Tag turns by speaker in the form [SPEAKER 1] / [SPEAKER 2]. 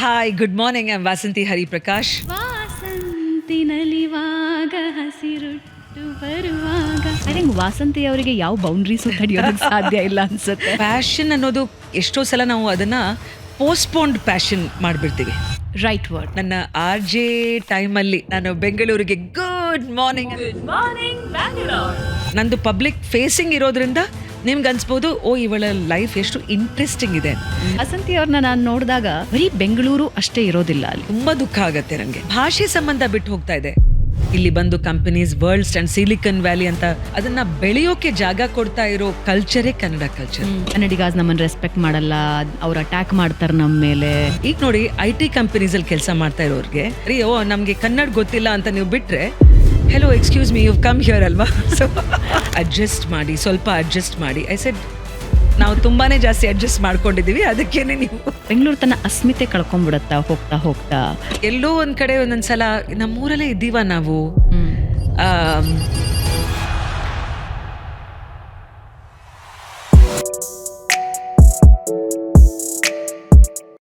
[SPEAKER 1] Hi, good morning. I Vasanthi Hariprakash.
[SPEAKER 2] Vasanthi ನಲಿವಾಗ ಹಸಿರುಟ್ಟು ಬರುವಾಗ ಐ ಥಿಂಕ್ ವಾಸಂತಿ ಅವರಿಗೆ ಯಾವ ಬೌಂಡ್ರೀಸು ತಡೆಯೋದಕ್ಕೆ ಸಾಧ್ಯ ಇಲ್ಲ ಅನ್ಸುತ್ತೆ.
[SPEAKER 1] ಪ್ಯಾಷನ್ ಅನ್ನೋದು ಎಷ್ಟೋ ಸಲ ನಾವು ಅದನ್ನ ಪೋಸ್ಟ್ಪೋನ್ಡ್ ಪ್ಯಾಷನ್ ಮಾಡಿಬಿಡ್ತೀವಿ.
[SPEAKER 2] Right word.
[SPEAKER 1] ನನ್ನ RJ ಟೈಮಲ್ಲಿ ನಾನು ಬೆಂಗಳೂರಿಗೆ ಗುಡ್ ಮಾರ್ನಿಂಗ್ ನಂದು ಪಬ್ಲಿಕ್ ಫೇಸಿಂಗ್ ಇರೋದ್ರಿಂದ ನಿಮ್ಗೆ ಅನ್ಸ್ಬೋದು, ಓ ಇವಳ ಲೈಫ್ ಎಷ್ಟು ಇಂಟ್ರೆಸ್ಟಿಂಗ್ ಇದೆ.
[SPEAKER 2] ವಾಸಂತಿ ಅವ್ರನ್ನ ನಾನು ನೋಡಿದಾಗ ಬರೀ ಬೆಂಗಳೂರು ಅಷ್ಟೇ ಇರೋದಿಲ್ಲ, ಅಲ್ಲಿ
[SPEAKER 1] ತುಂಬಾ ದುಃಖ ಆಗತ್ತೆ ನನಗೆ. ಭಾಷೆ ಸಂಬಂಧ ಬಿಟ್ಟು ಹೋಗ್ತಾ ಇದೆ. ಇಲ್ಲಿ ಬಂದು companies worlds and silicon valley ಅಂತ ಅದನ್ನ ಬೆಳೆಯೋಕೆ ಜಾಗ ಕೊಡ್ತಾ ಇರೋ ಕಲ್ಚರೇ ಕನ್ನಡ ಕಲ್ಚರ್.
[SPEAKER 2] ಕನ್ನಡಿಗಾಸ್ ನಮ್ಮನ್ನ ರೆಸ್ಪೆಕ್ಟ್ ಮಾಡಲ್ಲ, ಅವ್ರು ಅಟ್ಯಾಕ್ ಮಾಡ್ತಾರೆ ನಮ್ಮ ಮೇಲೆ.
[SPEAKER 1] ಈಗ ನೋಡಿ, IT ಕಂಪನೀಸ್ ಅಲ್ಲಿ ಕೆಲಸ ಮಾಡ್ತಾ ಇರೋರಿಗೆ ಓ ನಮ್ಗೆ ಕನ್ನಡ ಗೊತ್ತಿಲ್ಲ ಅಂತ ನೀವು ಬಿಟ್ರೆ, hello excuse me, you come here ಅಲ್ವಾ, ಸೊ ಅಡ್ಜಸ್ಟ್ ಮಾಡಿ, ಸ್ವಲ್ಪ ಅಡ್ಜಸ್ಟ್ ಮಾಡಿ. ಐ ಸೆಡ್ ನಾವು ತುಂಬಾನೇ ಜಾಸ್ತಿ ಅಡ್ಜಸ್ಟ್ ಮಾಡ್ಕೊಂಡಿದೀವಿ, ಅದಕ್ಕೇನೆ ನೀವು.
[SPEAKER 2] ಬೆಂಗಳೂರು ತನ್ನ ಅಸ್ಮಿತೆ ಕಳ್ಕೊಂಡ್ಬಿಡತ್ತಾ ಹೋಗ್ತಾ ಹೋಗ್ತಾ.
[SPEAKER 1] ಎಲ್ಲೋ ಒಂದ್ ಕಡೆ ಒಂದೊಂದ್ಸಲ ನಮ್ಮೂರಲ್ಲೇ ಇದ್ದೀವ ನಾವು,